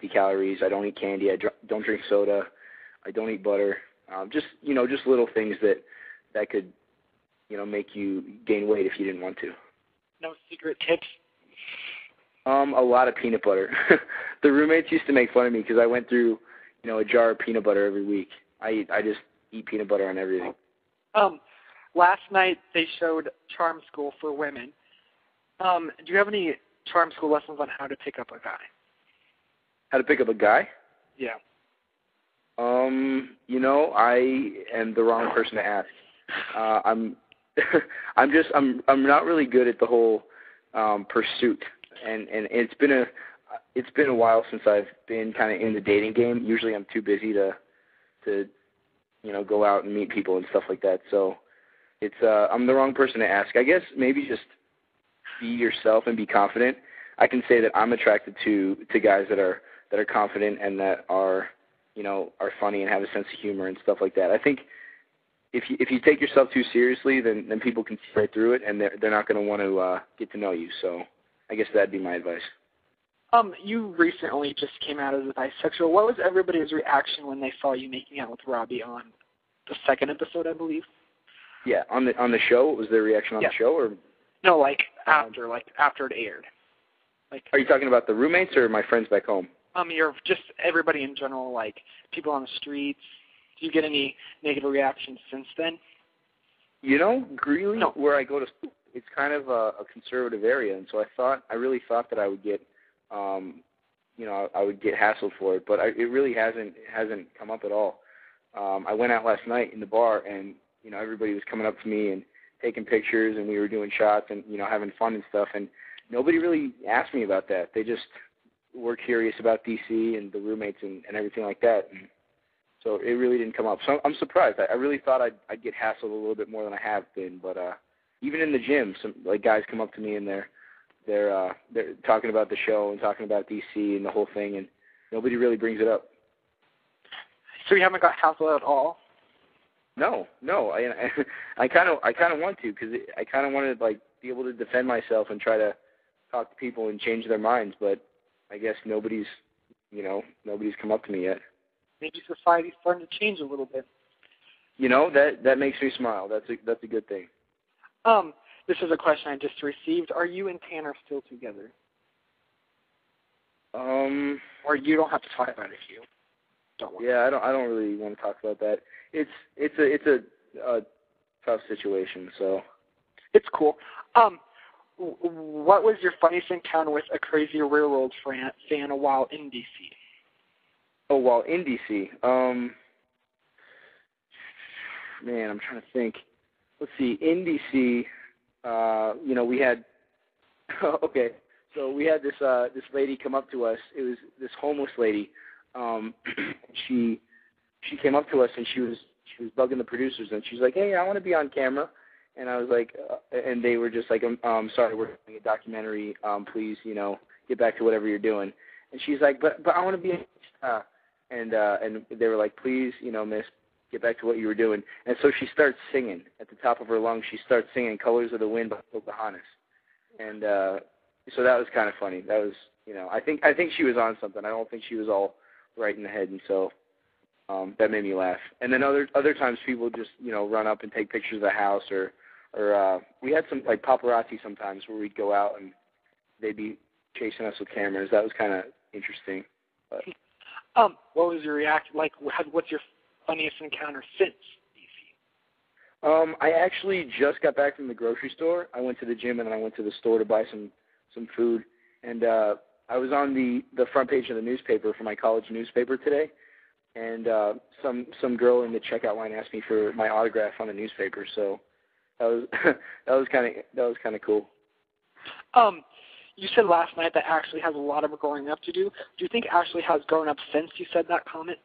calories. I don't eat candy. I don't drink soda. I don't eat butter. Just little things that could, make you gain weight if you didn't want to. No secret tips? A lot of peanut butter. The roommates used to make fun of me because I went through, a jar of peanut butter every week. I just eat peanut butter on everything. Last night they showed Charm School for women. Do you have any Charm School lessons on how to pick up a guy? How to pick up a guy? Yeah. I am the wrong person to ask. I'm not really good at the whole pursuit, and it's been a while since I've been kind of in the dating game. Usually I'm too busy to go out and meet people and stuff like that. So I'm the wrong person to ask. I guess maybe just be yourself and be confident. I can say that I'm attracted to guys that are confident and that are funny and have a sense of humor and stuff like that. I think if you take yourself too seriously, then people can see right through it, and they're not going to want to get to know you. So I guess that'd be my advice. You recently just came out as a bisexual. What was everybody's reaction when they saw you making out with Robbie on the second episode, I believe? Yeah, on the show. What was their reaction on the show, or no, after it aired? Are you talking about the roommates or my friends back home? You're just everybody in general, like people on the streets. Do you get any negative reactions since then? Greeley, where I go to school, it's kind of a conservative area, and so I really thought that I would get, I would get hassled for it, but it really hasn't come up at all. I went out last night in the bar, and everybody was coming up to me and taking pictures, and we were doing shots and having fun and stuff, and nobody really asked me about that. They just were curious about DC and the roommates and everything like that, and so it really didn't come up. So I'm surprised. I really thought I'd get hassled a little bit more than I have been, but even in the gym, some guys come up to me and they're talking about the show and talking about DC and the whole thing, and nobody really brings it up. So you haven't got hassled at all? No. I kind of want to, because I kind of want to be able to defend myself and try to talk to people and change their minds, but I guess nobody's come up to me yet. Maybe society's starting to change a little bit. That makes me smile. That's a good thing. This is a question I just received. Are you and Tanner still together? Or you don't have to talk about it if you don't want. Yeah, I don't really want to talk about that. It's a tough situation, so. It's cool. What was your funniest encounter with a crazy railroad fan while in D.C.? Oh, while in D.C. Man, I'm trying to think. Let's see. In D.C., we had. Okay, so we had this lady come up to us. It was this homeless lady. She came up to us and she was bugging the producers, and she's like, "Hey, I want to be on camera." And I was like, and they were just like, sorry, we're doing a documentary. Please, get back to whatever you're doing. And she's like, but I want to be. And they were like, please, miss, get back to what you were doing. And so she starts singing at the top of her lungs. She starts singing "Colors of the Wind" by Pocahontas. And so that was kind of funny. That was, I think she was on something. I don't think she was all right in the head, and so that made me laugh. And then other times people just, run up and take pictures of the house, or we had some paparazzi sometimes where we'd go out and they'd be chasing us with cameras. That was kind of interesting. But. What was your reaction? What's your funniest encounter since DC? I actually just got back from the grocery store. I went to the gym and then I went to the store to buy some food. And I was on the front page of the newspaper for my college newspaper today. And some girl in the checkout line asked me for my autograph on the newspaper. So that was kind of cool. You said last night that Ashley has a lot of growing up to do. Do you think Ashley has grown up since you said that comment?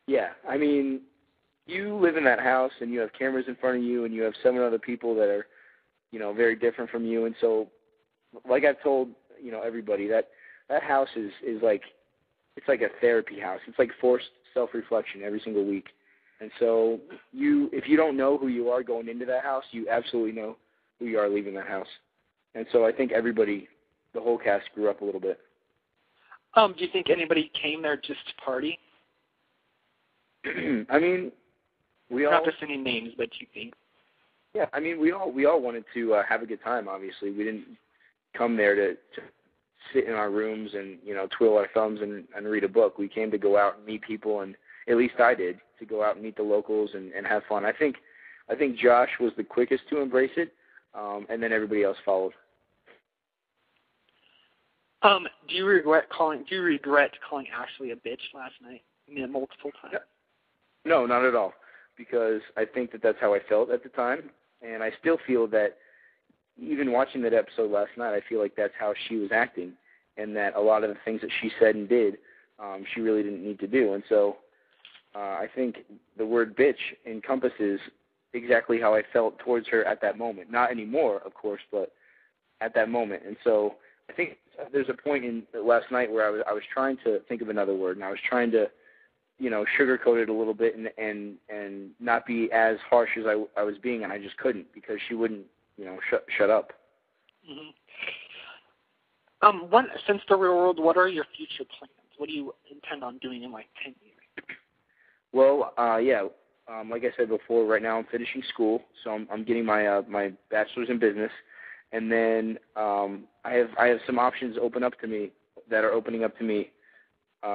Yeah. I mean, you live in that house and you have cameras in front of you and you have 7 other people that are, very different from you. And so, like I've told, everybody, that house is like, it's like a therapy house. It's like forced self-reflection every single week. And so if you don't know who you are going into that house, you absolutely know who you are leaving that house. And so I think everybody, the whole cast, grew up a little bit. Do you think anybody came there just to party? I mean, Not just any names, but you think? Yeah, I mean, we all wanted to have a good time. Obviously, we didn't come there to sit in our rooms and twiddle our thumbs and read a book. We came to go out and meet people, and at least I did, to go out and meet the locals and have fun. I think Josh was the quickest to embrace it, and then everybody else followed. Do you regret calling Ashley a bitch last night? Multiple times. No, not at all, because I think that's how I felt at the time, and I still feel that even watching that episode last night, I feel like that's how she was acting, and that a lot of the things that she said and did, she really didn't need to do. And so I think the word bitch encompasses exactly how I felt towards her at that moment. Not anymore, of course, but at that moment. And so I think there's a point in last night where I was trying to think of another word, and I was trying to sugarcoat it a little bit and not be as harsh as I was being, and I just couldn't, because she wouldn't, shut up. Mm-hmm. Since the real world, what are your future plans? What do you intend on doing in 10 years? Well, like I said before, right now I'm finishing school, so I'm getting my my bachelor's in business, and then I have some options opening up to me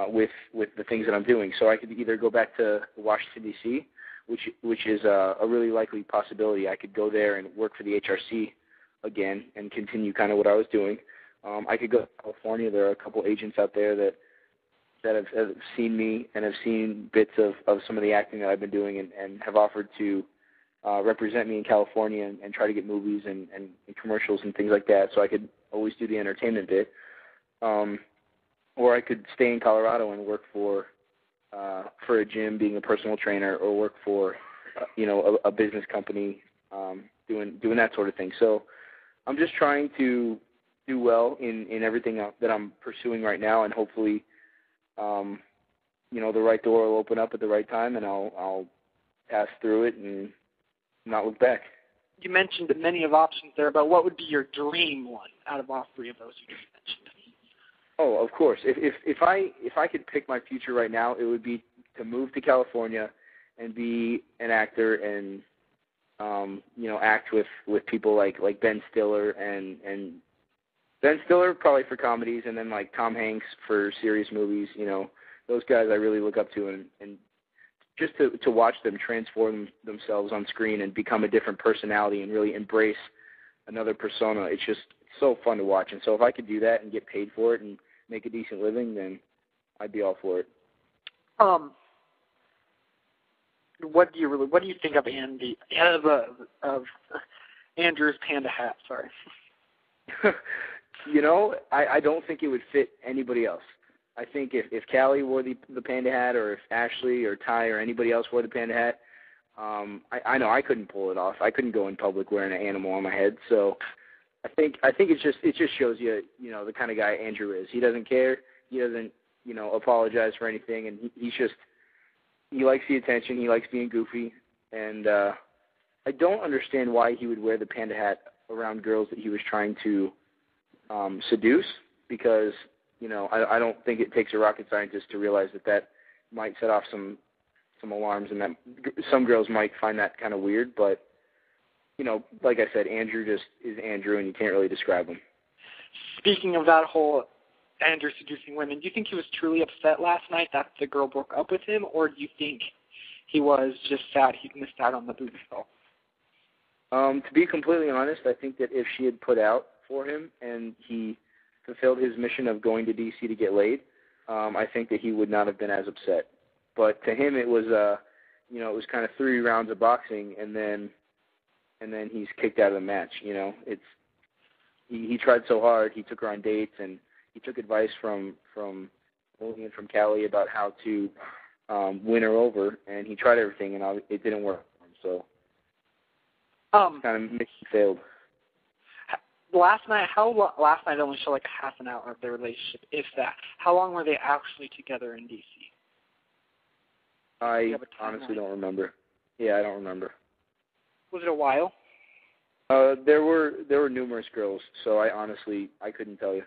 with the things that I'm doing. So I could either go back to Washington, D.C., which is a really likely possibility. I could go there and work for the HRC again and continue kind of what I was doing. I could go to California. There are a couple agents out there that have seen me and have seen bits of some of the acting that I've been doing and have offered to represent me in California and try to get movies and commercials and things like that. So I could always do the entertainment bit. Or I could stay in Colorado and work for a gym, being a personal trainer, or work for a business company, doing that sort of thing. So I'm just trying to do well in everything that I'm pursuing right now, and hopefully, the right door will open up at the right time, and I'll pass through it and not look back. You mentioned many of options there, but what would be your dream one out of all three of those you just mentioned? Oh, of course. If I could pick my future right now, it would be to move to California and be an actor and act with people like Ben Stiller and Ben Stiller probably for comedies, and then like Tom Hanks for serious movies. Those guys I really look up to, and just to watch them transform themselves on screen and become a different personality and really embrace another persona. It's just so fun to watch. And so if I could do that and get paid for it and make a decent living, then I'd be all for it. What do you think of Andy of Andrew's panda hat? Sorry. I don't think it would fit anybody else. I think if Callie wore the panda hat, or if Ashley or Ty or anybody else wore the panda hat, I know I couldn't pull it off. I couldn't go in public wearing an animal on my head. So I think it just shows you the kind of guy Andrew is. He doesn't care. He doesn't apologize for anything, and he likes the attention. He likes being goofy, and I don't understand why he would wear the panda hat around girls that he was trying to seduce, because I don't think it takes a rocket scientist to realize that might set off some alarms, and that some girls might find that kind of weird. But like I said, Andrew just is Andrew, and you can't really describe him. Speaking of that whole Andrew seducing women, do you think he was truly upset last night that the girl broke up with him, or do you think he was just sad he missed out on the booty call? To be completely honest, I think that if she had put out for him and he fulfilled his mission of going to D.C. to get laid, I think that he would not have been as upset. But to him, it was it was kind of 3 rounds of boxing, and then he's kicked out of the match. He tried so hard. He took her on dates, and he took advice from Lily and from Callie about how to win her over, and he tried everything, and it didn't work for him. So kind of failed. Last night only showed like half an hour of their relationship, if that. How long were they actually together in D.C.? I honestly don't remember. Yeah, I don't remember. Was it a while? There were numerous girls, so I couldn't tell you.